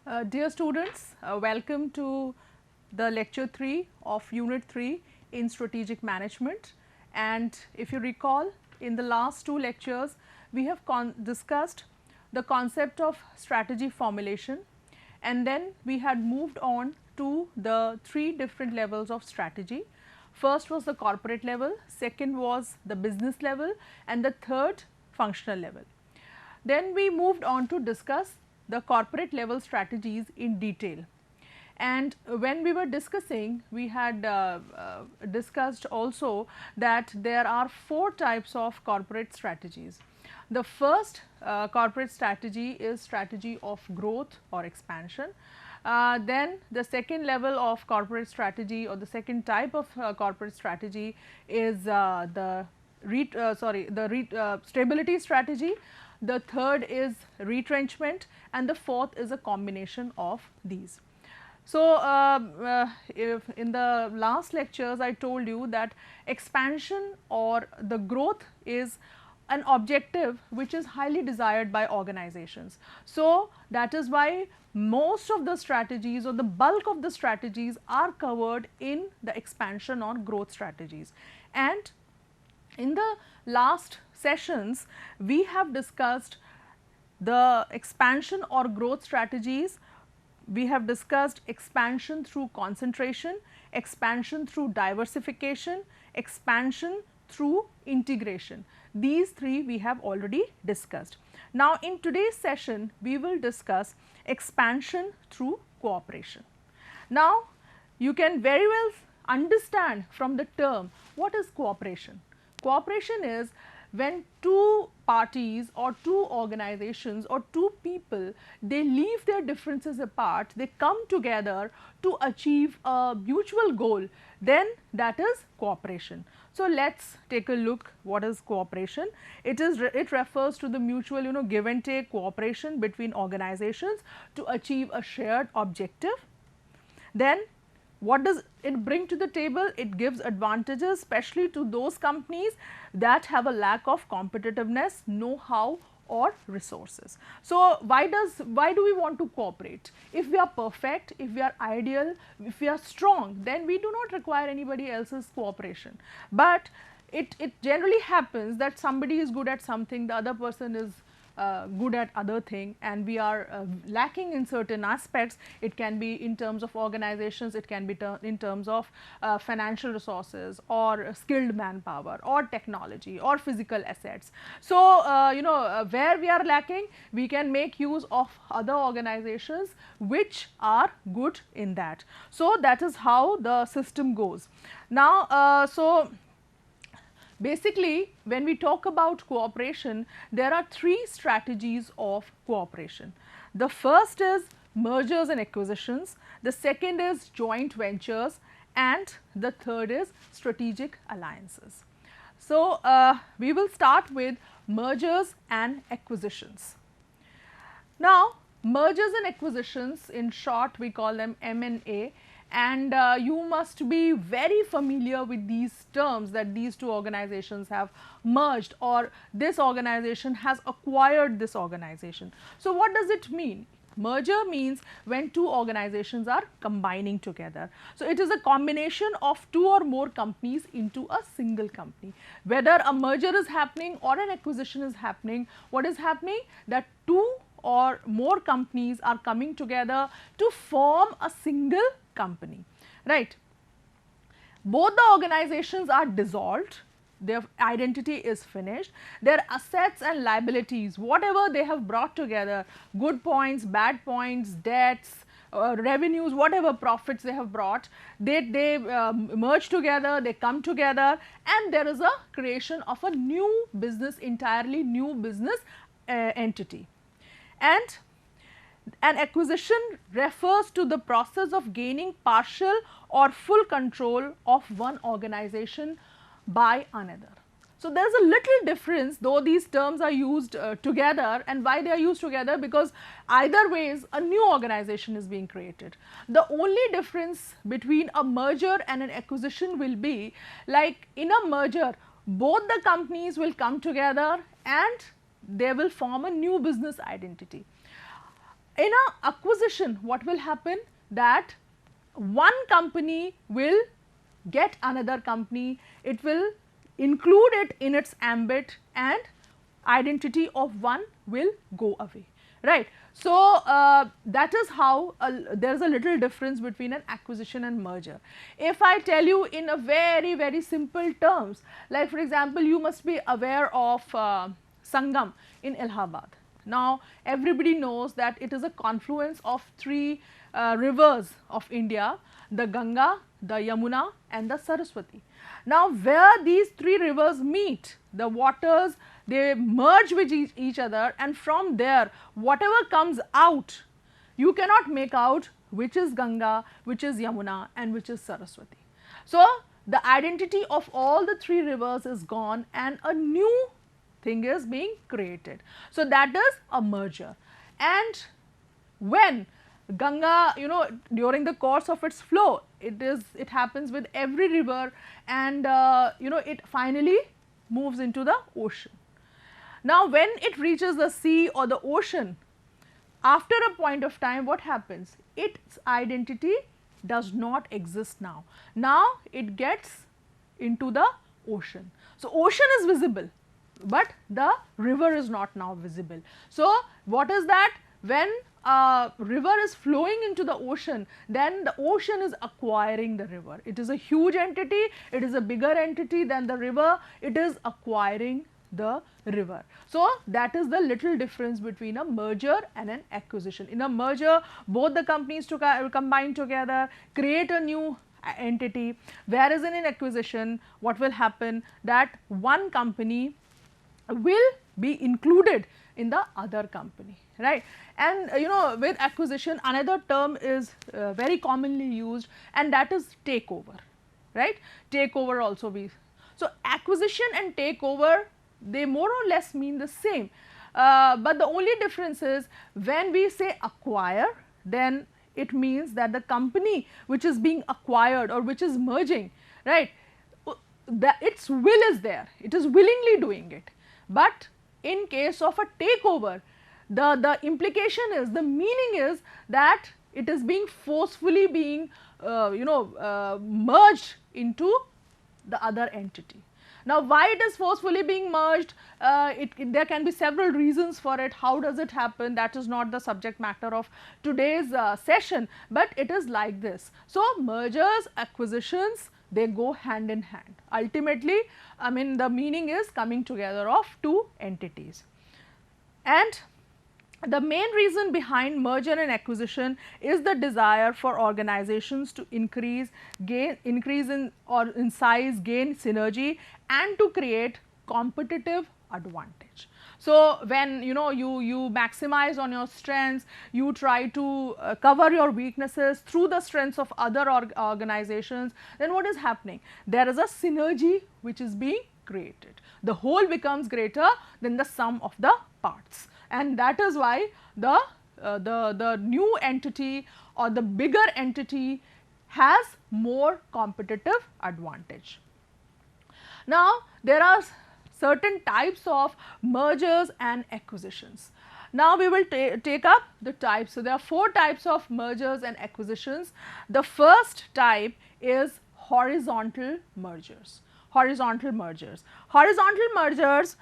Dear students, welcome to the lecture 3 of unit 3 in strategic management. And if you recall, in the last two lectures we have discussed the concept of strategy formulation, and then we had moved on to the three different levels of strategy. First was the corporate level, second was the business level, and the third functional level. Then we moved on to discuss the corporate level strategies in detail. And when we were discussing, we had discussed also that there are four types of corporate strategies. The first corporate strategy is strategy of growth or expansion. Then the second level of corporate strategy, or the second type of corporate strategy, is the stability strategy. The third is retrenchment, and the fourth is a combination of these. So, if in the last lectures I told you that expansion or the growth is an objective which is highly desired by organizations. So, that is why most of the strategies or the bulk of the strategies are covered in the expansion or growth strategies. And in the last sessions we have discussed the expansion or growth strategies. We have discussed expansion through concentration, expansion through diversification, expansion through integration. These three we have already discussed. Now, in today's session we will discuss expansion through cooperation. Now, you can very well understand from the term what is cooperation. Cooperation is when two parties or two organizations or two people, they leave their differences apart, they come together to achieve a mutual goal, then that is cooperation. So, let us take a look what is cooperation. It refers to the mutual give and take cooperation between organizations to achieve a shared objective. Then what does it bring to the table? It gives advantages especially to those companies that have a lack of competitiveness, know-how or resources. So, why do we want to cooperate? If we are perfect, if we are ideal, if we are strong, then we do not require anybody else's cooperation. But it generally happens that somebody is good at something, the other person is good at other thing, and we are lacking in certain aspects. It can be in terms of organizations, it can be in terms of financial resources or skilled manpower or technology or physical assets. So, where we are lacking, we can make use of other organizations which are good in that. So, that is how the system goes. Now, basically, when we talk about cooperation, there are three strategies of cooperation. The first is mergers and acquisitions, the second is joint ventures, and the third is strategic alliances. So, we will start with mergers and acquisitions. Now, mergers and acquisitions, in short we call them M&A, and you must be very familiar with these terms, that these two organizations have merged or this organization has acquired this organization. So, what does it mean? Merger means when two organizations are combining together. So, it is a combination of two or more companies into a single company. Whether a merger is happening or an acquisition is happening, what is happening? That two or more companies are coming together to form a single company, right? Both the organizations are dissolved, their identity is finished, their assets and liabilities, whatever they have brought together, good points, bad points, debts, revenues, whatever profits they have brought, they merge together, they come together, and there is a creation of a new business, entirely new business entity. And an acquisition refers to the process of gaining partial or full control of one organization by another. So, there is a little difference, though these terms are used together, and why they are used together? Because either ways a new organization is being created. The only difference between a merger and an acquisition will be, like in a merger, both the companies will come together and they will form a new business identity. In a acquisition, what will happen, that one company will get another company, it will include it in its ambit, and identity of one will go away, right. So, that is how there is a little difference between an acquisition and merger. If I tell you in a very simple terms, like for example, you must be aware of Sangam in Allahabad. Now, everybody knows that it is a confluence of three rivers of India, the Ganga, the Yamuna and the Saraswati. Now, where these three rivers meet, the waters, they merge with each other, and from there whatever comes out, you cannot make out which is Ganga, which is Yamuna and which is Saraswati. So, the identity of all the three rivers is gone and a new thing is being created. So, that is a merger. And when Ganga, during the course of its flow, it happens with every river, and it finally moves into the ocean. Now, when it reaches the sea or the ocean, after a point of time, what happens? Its identity does not exist now. Now, it gets into the ocean. So, ocean is visible, but the river is not now visible. So, what is that? When a river is flowing into the ocean, then the ocean is acquiring the river. It is a huge entity, it is a bigger entity than the river, it is acquiring the river. So, that is the little difference between a merger and an acquisition. In a merger, both the companies combine together, create a new entity, whereas in an acquisition, what will happen, that one company will be included in the other company, right. And with acquisition, another term is very commonly used, and that is takeover, right. Takeover also be. So, acquisition and takeover, they more or less mean the same, but the only difference is when we say acquire, then it means that the company which is being acquired or which is merging, right, its will is there, it is willingly doing it. But in case of a takeover, the implication is, the meaning is that it is being forcefully merged into the other entity. Now, why it is forcefully being merged, there can be several reasons for it. How does it happen? That is not the subject matter of today's session, but it is like this. So, mergers, acquisitions, they go hand in hand. Ultimately, I mean, the meaning is coming together of two entities. And the main reason behind merger and acquisition is the desire for organizations to increase in size, gain synergy, and to create competitive advantage. So, when you maximize on your strengths, you try to cover your weaknesses through the strengths of other organizations, then what is happening? There is a synergy which is being created. The whole becomes greater than the sum of the parts, and that is why the new entity or the bigger entity has more competitive advantage. Now, there are certain types of mergers and acquisitions. Now, we will take up the types. So, there are 4 types of mergers and acquisitions. The first type is horizontal mergers. Horizontal mergers. Horizontal mergers,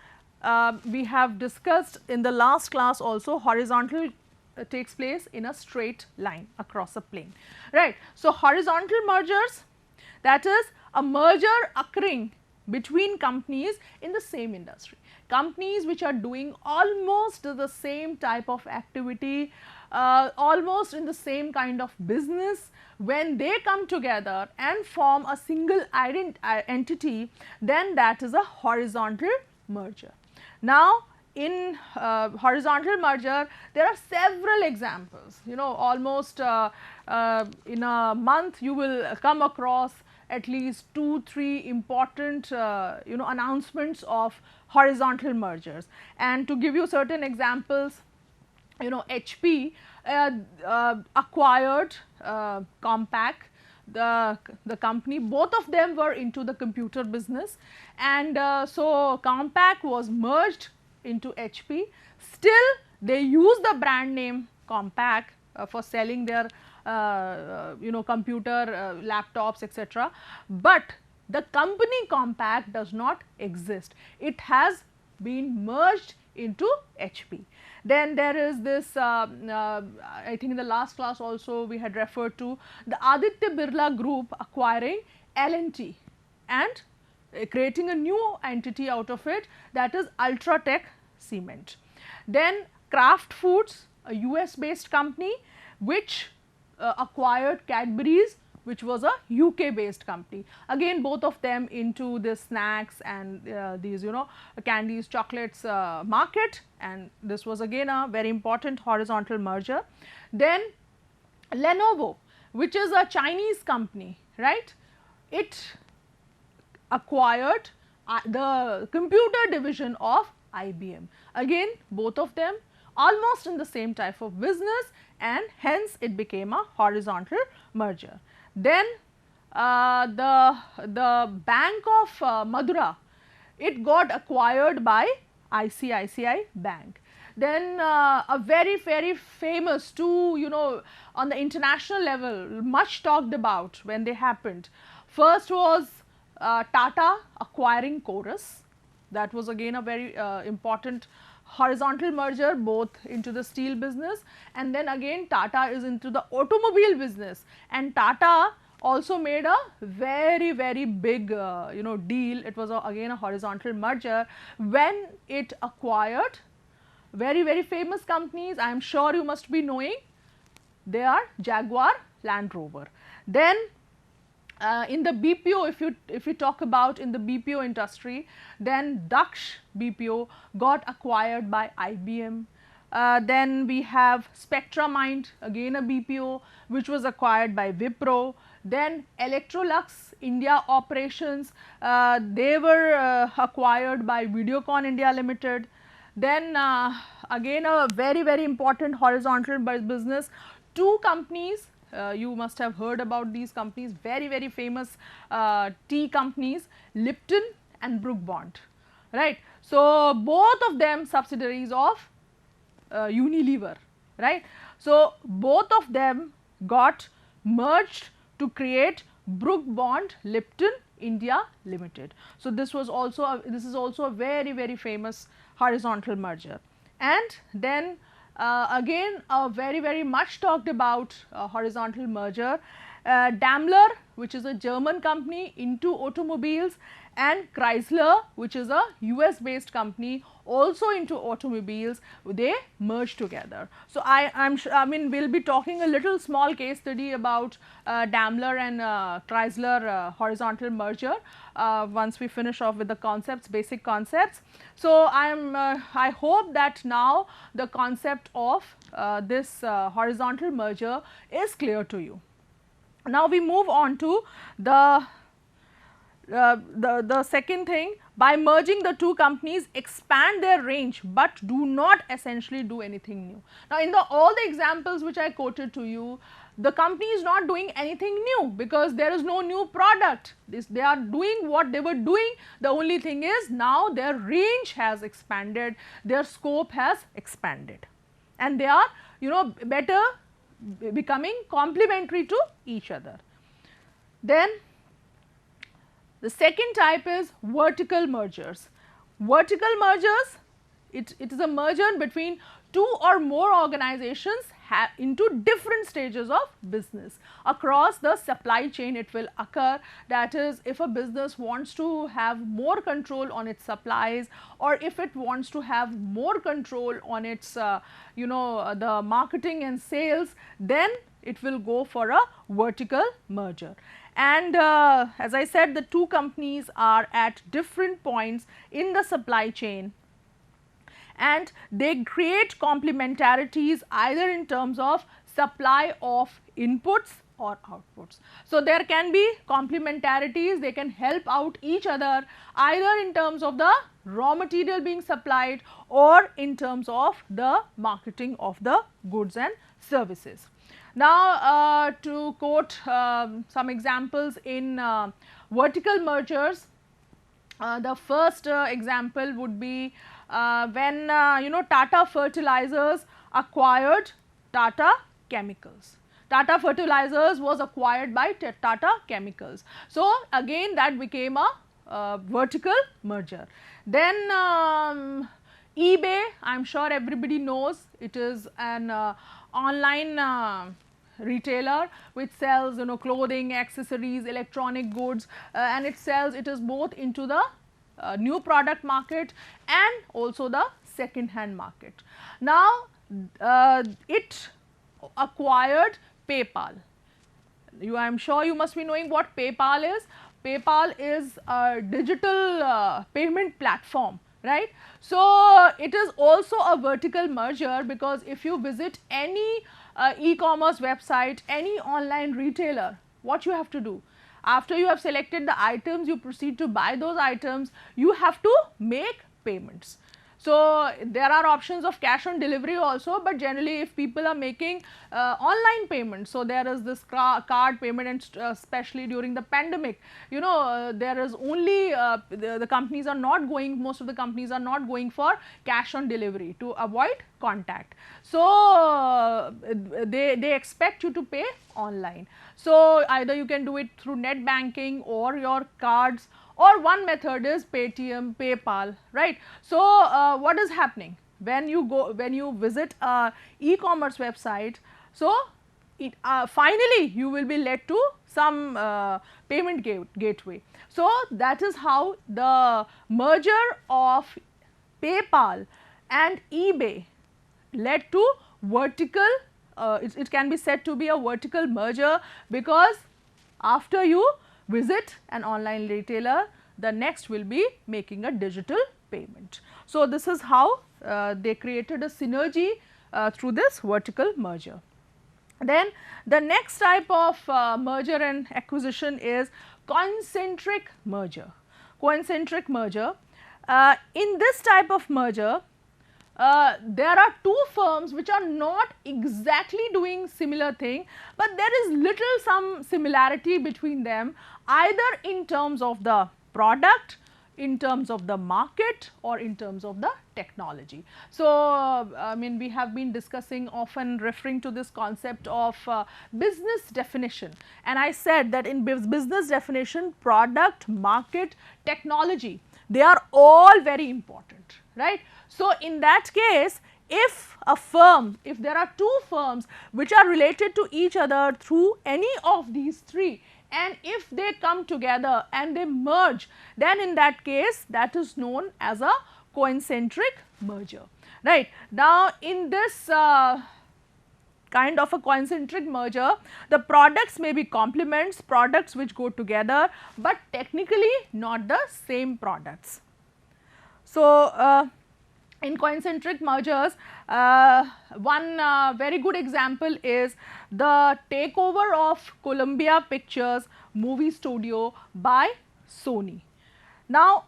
we have discussed in the last class also. Horizontal takes place in a straight line across a plane, right. So, horizontal mergers, that is a merger occurring between companies in the same industry. Companies which are doing almost the same type of activity, almost in the same kind of business, when they come together and form a single entity, then that is a horizontal merger. Now, in horizontal merger, there are several examples, almost in a month you will come across at least 2-3 important announcements of horizontal mergers. And to give you certain examples, HP acquired Compaq, the company, both of them were into the computer business, and so Compaq was merged into HP. Still they use the brand name Compaq for selling their computer, laptops, etc. But the company Compaq does not exist. It has been merged into HP. Then there is this, I think in the last class also we had referred to the Aditya Birla Group acquiring L&T and creating a new entity out of it, that is Ultratech Cement. Then Kraft Foods, a US based company which acquired Cadbury's, which was a UK based company. Again, both of them into the snacks and these candies, chocolates market, and this was again a very important horizontal merger. Then Lenovo, which is a Chinese company, right, it acquired the computer division of IBM. Again, both of them almost in the same type of business, and hence it became a horizontal merger. Then the Bank of Madura, it got acquired by ICICI Bank. Then a very famous two, on the international level, much talked about when they happened. First was Tata acquiring Chorus. That was again a very important horizontal merger, both into the steel business, and then again Tata is into the automobile business, and Tata also made a very big deal. It was again a horizontal merger when it acquired very famous companies. I am sure you must be knowing, they are Jaguar, Land Rover. Then in the BPO, if you talk about in the BPO industry, then Daksh BPO got acquired by IBM. Then we have Spectramind, again a BPO, which was acquired by Wipro. Then Electrolux India operations, they were acquired by Videocon India Limited. Then again a very important horizontal business, two companies. You must have heard about these companies, very famous tea companies, Lipton and Brook Bond, right. So, both of them subsidiaries of Unilever, right. So, both of them got merged to create Brook Bond Lipton India Limited. So, this is also a very famous horizontal merger. And then again a very much talked about horizontal merger, Daimler, which is a German company into automobiles, and Chrysler, which is a US based company also into automobiles, they merged together. So, I mean we will be talking a little small case study about Daimler and Chrysler horizontal merger once we finish off with the concepts, basic concepts. So, I hope that now the concept of this horizontal merger is clear to you. Now, we move on to the second thing. By merging the two companies, expand their range, but do not essentially do anything new. Now, in all the examples which I quoted to you, the company is not doing anything new because there is no new product. They are doing what they were doing. The only thing is now their range has expanded, their scope has expanded, and they are better becoming complementary to each other. Then the second type is vertical mergers. Vertical mergers, it is a merger between two or more organizations into different stages of business. Across the supply chain it will occur, that is if a business wants to have more control on its supplies, or if it wants to have more control on its the marketing and sales, then it will go for a vertical merger. And as I said, the two companies are at different points in the supply chain, and they create complementarities either in terms of supply of inputs or outputs. So, there can be complementarities, they can help out each other either in terms of the raw material being supplied or in terms of the marketing of the goods and services. Now, to quote some examples in vertical mergers, the first example would be when Tata Fertilizers acquired Tata Chemicals. Tata Fertilizers was acquired by Tata Chemicals. So, again that became a vertical merger. Then eBay, I am sure everybody knows, it is an online retailer which sells clothing, accessories, electronic goods, and it is both into the new product market and also the second hand market. Now it acquired PayPal. I am sure you must be knowing what PayPal is. PayPal is a digital payment platform, right. So it is also a vertical merger, because if you visit any e-commerce website, any online retailer, what you have to do? After you have selected the items, you proceed to buy those items, you have to make payments. So there are options of cash on delivery also, but generally if people are making online payments, so there is this card payment, and especially during the pandemic, there is only the companies are not going, most of the companies are not going for cash on delivery to avoid contact. So they expect you to pay online. So either you can do it through net banking or your cards, or one method is Paytm, PayPal, right. So what is happening when you visit a e-commerce website? So finally you will be led to some payment gateway. So that is how the merger of PayPal and eBay led to vertical, it can be said to be a vertical merger, because after you visit an online retailer, the next will be making a digital payment. So this is how they created a synergy through this vertical merger. Then the next type of merger and acquisition is concentric merger. Concentric merger. In this type of merger, there are two firms which are not exactly doing similar thing, but there is little some similarity between them, either in terms of the product, in terms of the market, or in terms of the technology. So I mean, we have been discussing, often referring to this concept of business definition, and I said that in business definition, product, market, technology, they are all very important, right. So in that case, if there are two firms which are related to each other through any of these three, and if they come together and they merge, then in that case that is known as a concentric merger, right. Now in this kind of a concentric merger, the products may be complements, products which go together, but technically not the same products. So in concentric mergers, one very good example is the takeover of Columbia Pictures movie studio by Sony. Now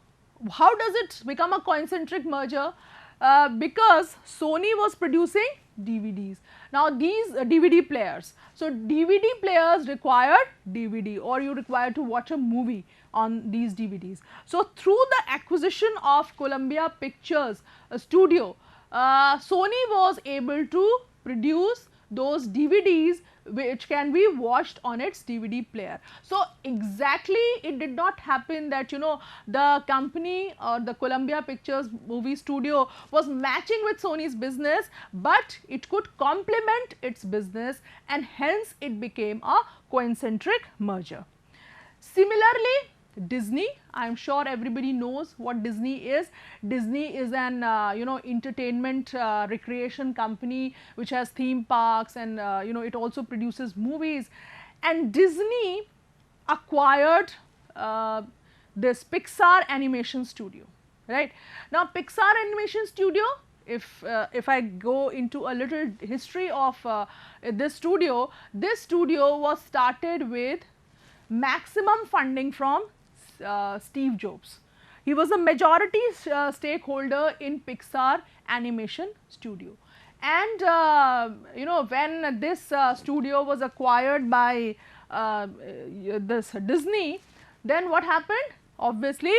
how does it become a concentric merger? Because Sony was producing DVDs. Now these DVD players, so DVD players required DVD, or you require to watch a movie on these DVDs. So through the acquisition of Columbia Pictures studio, Sony was able to produce those DVDs which can be watched on its DVD player. So exactly it did not happen that the company or the Columbia Pictures movie studio was matching with Sony's business, but it could complement its business, and hence it became a concentric merger. Similarly, Disney, I am sure everybody knows what Disney is. Disney is an entertainment recreation company which has theme parks, and it also produces movies, and Disney acquired this Pixar animation studio, right. Now Pixar animation studio, if I go into a little history of this studio was started with maximum funding from Steve Jobs. He was a majority stakeholder in Pixar animation studio, and when this studio was acquired by this Disney, then what happened? Obviously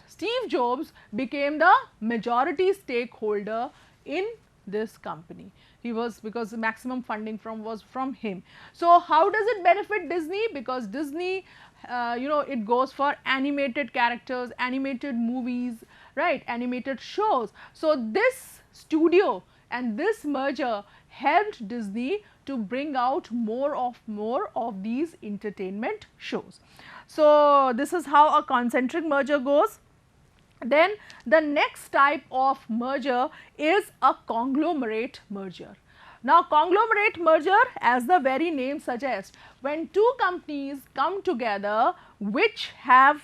Steve Jobs became the majority stakeholder in this company. because the maximum funding was from him. So how does it benefit Disney? Because Disney, it goes for animated characters, animated movies, right, animated shows. So this studio and this merger helped Disney to bring out more of these entertainment shows. So this is how a concentric merger goes. Then the next type of merger is a conglomerate merger. Now conglomerate merger, as the very name suggests, when two companies come together which have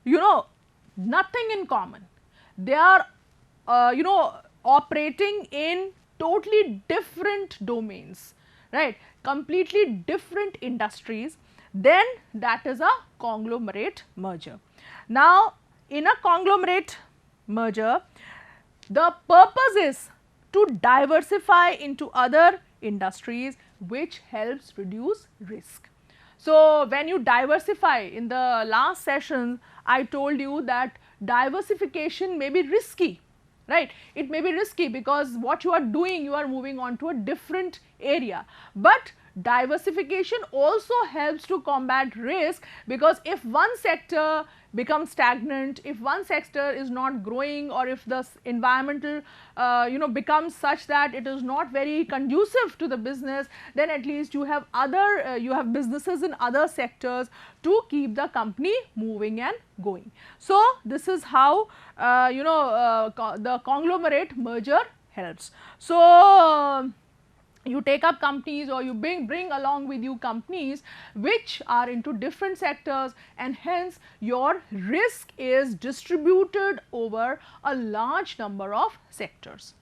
nothing in common, they are operating in totally different domains, right, completely different industries, then that is a conglomerate merger. Now in a conglomerate merger, the purpose is to diversify into other industries, which helps reduce risk. So when you diversify, in the last session I told you that diversification may be risky, right, it may be risky because what you are doing, you are moving on to a different area, but diversification also helps to combat risk, because if one sector becomes stagnant, if one sector is not growing, or if the environmental becomes such that it is not very conducive to the business, then at least you have businesses in other sectors to keep the company moving and going. So this is how the conglomerate merger helps. So you take up companies, or you bring along with you companies which are into different sectors, and hence your risk is distributed over a large number of sectors.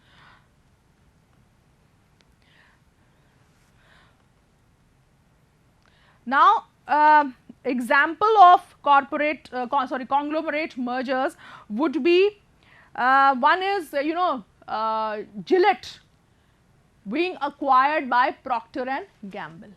Now example of conglomerate mergers would be, one is Gillette being acquired by Procter and Gamble.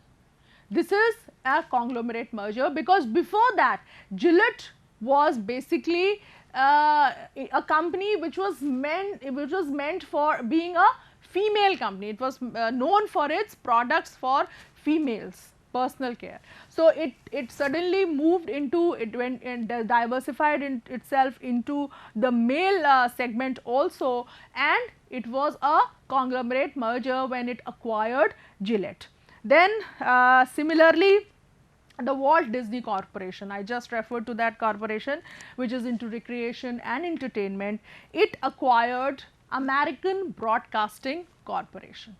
This is a conglomerate merger, because before that Gillette was basically a company which was meant for being a female company. It was known for its products for females, personal care. So it suddenly moved into, it went and diversified itself into the male segment also, and it was a conglomerate merger when it acquired Gillette. Then similarly, the Walt Disney Corporation, I just referred to that corporation which is into recreation and entertainment, it acquired American Broadcasting Corporation.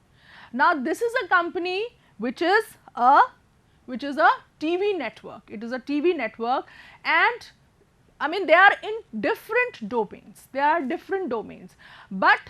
Now this is a company which is a TV network. It is a TV network, and I mean they are in different domains. But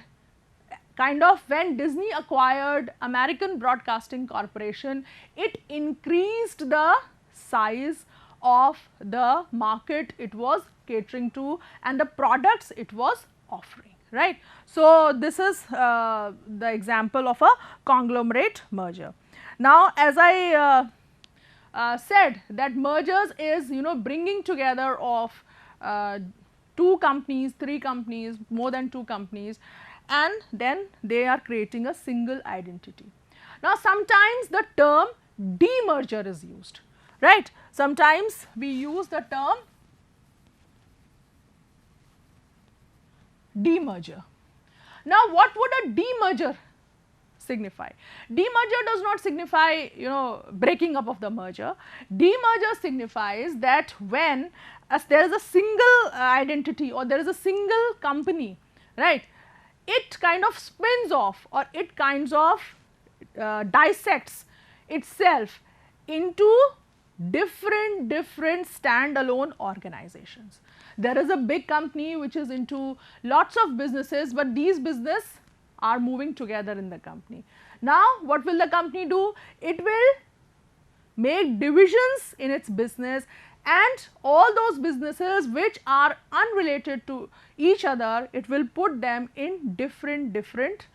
kind of when Disney acquired American Broadcasting Corporation, it increased the size of the market it was catering to and the products it was offering, right. So this is the example of a conglomerate merger. Now as I said, that mergers is bringing together of 2 companies, 3 companies, more than 2 companies, and then they are creating a single identity. Now sometimes the term demerger is used, right. Sometimes we use the term demerger. Now what would a demerger signify? Demerger does not signify breaking up of the merger. Demerger signifies that when there is a single identity, or there is a single company, right, it kind of spins off, or it kinds of dissects itself into different standalone organizations. There is a big company which is into lots of businesses, but these businesses are moving together in the company. Now what will the company do? It will make divisions in its business, and all those businesses which are unrelated to each other, it will put them in different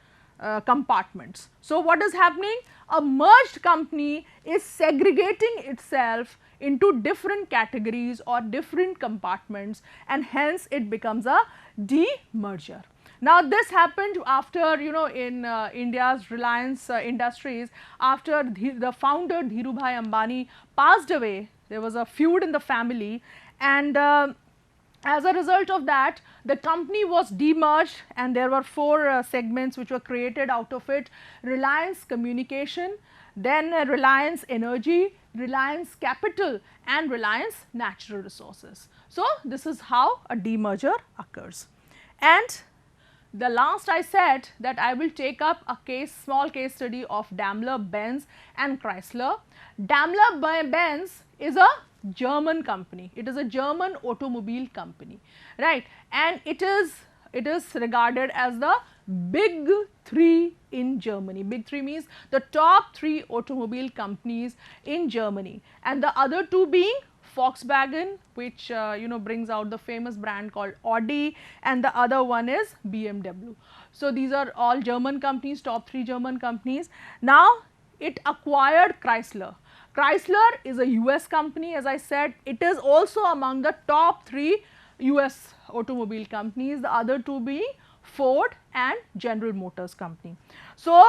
compartments. So what is happening? A merged company is segregating itself into different categories or different compartments, and hence it becomes a demerger. Now this happened after, you know, in India's Reliance Industries, after the founder Dhirubhai Ambani passed away, there was a feud in the family, and as a result of that, the company was demerged, and there were four segments which were created out of it: Reliance Communication, then Reliance Energy, Reliance Capital, and Reliance Natural Resources. So this is how a demerger occurs. And the last I said that I will take up a small case study of Daimler, Benz and Chrysler. Daimler Benz is a German company. It is a German automobile company, right? And it is regarded as the big three in Germany. Big three means the top three automobile companies in Germany, and the other two being Volkswagen, which you know, brings out the famous brand called Audi, and the other one is BMW. So these are all German companies, top three German companies. Now it acquired Chrysler. Chrysler is a US company, as I said. It is also among the top three US automobile companies, the other two being Ford and General Motors company. So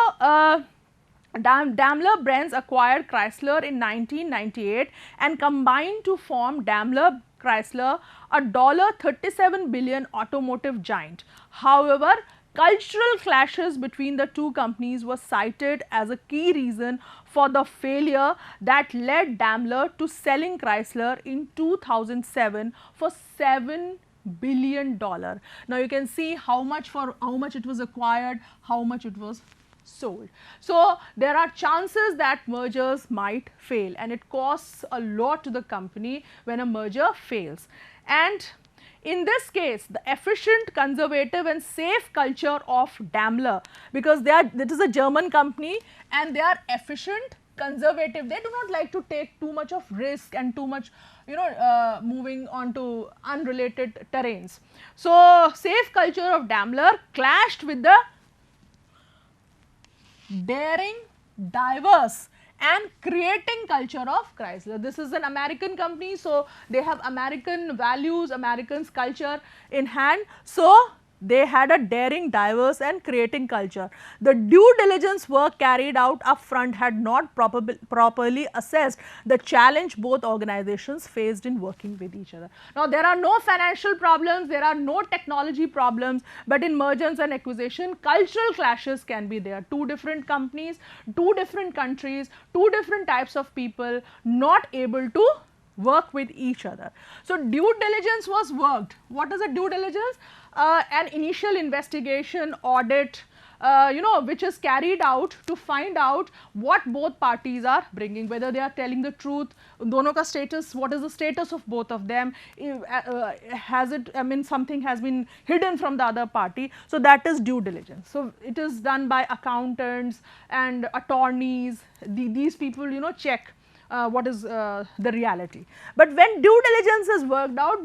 Daimler Benz acquired Chrysler in 1998 and combined to form Daimler Chrysler, a $37 billion automotive giant. However, cultural clashes between the two companies were cited as a key reason for the failure that led Daimler to selling Chrysler in 2007 for $7 billion. Now you can see how much it was acquired, how much it was sold. So there are chances that mergers might fail, and it costs a lot to the company when a merger fails. And in this case, the efficient, conservative and safe culture of Daimler, because it is a German company and they are efficient, conservative, they do not like to take too much of risk and too much, you know, moving on to unrelated terrains. So safe culture of Daimler clashed with the daring, diverse and creating culture of Chrysler. This is an American company, so they have American values, Americans culture in hand. So they had a daring, diverse and creating culture. The due diligence work carried out upfront had not properly assessed the challenge both organizations faced in working with each other. Now there are no financial problems, there are no technology problems, but in mergers and acquisition, cultural clashes can be there. Two different companies, two different countries, two different types of people not able to work with each other. So due diligence was worked. What is a due diligence? An initial investigation, audit, you know, which is carried out to find out what both parties are bringing, whether they are telling the truth, dono ka status, what is the status of both of them, has it, I mean, something has been hidden from the other party. So that is due diligence. So it is done by accountants and attorneys. These people, you know, check what is the reality. But when due diligence is worked out,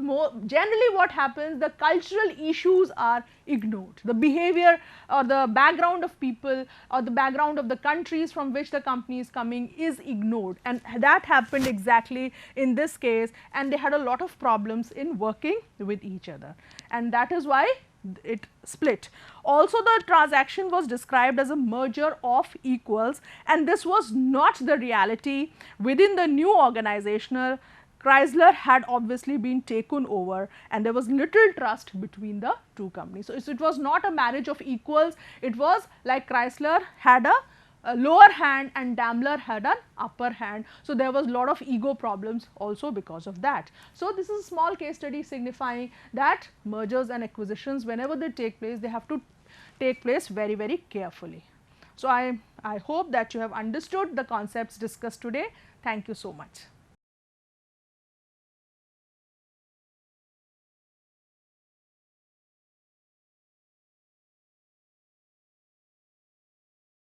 generally what happens, the cultural issues are ignored. The behavior or the background of people or the background of the countries from which the company is coming is ignored, and that happened exactly in this case, and they had a lot of problems in working with each other, and that is why it split. Also, the transaction was described as a merger of equals, and this was not the reality. Within the new organizational, Chrysler had obviously been taken over and there was little trust between the two companies. So it was not a marriage of equals, it was like Chrysler had a lower hand and Daimler had an upper hand. So there was a lot of ego problems also because of that. So this is a small case study signifying that mergers and acquisitions, whenever they take place, they have to take place very, very carefully. So I hope that you have understood the concepts discussed today. Thank you so much.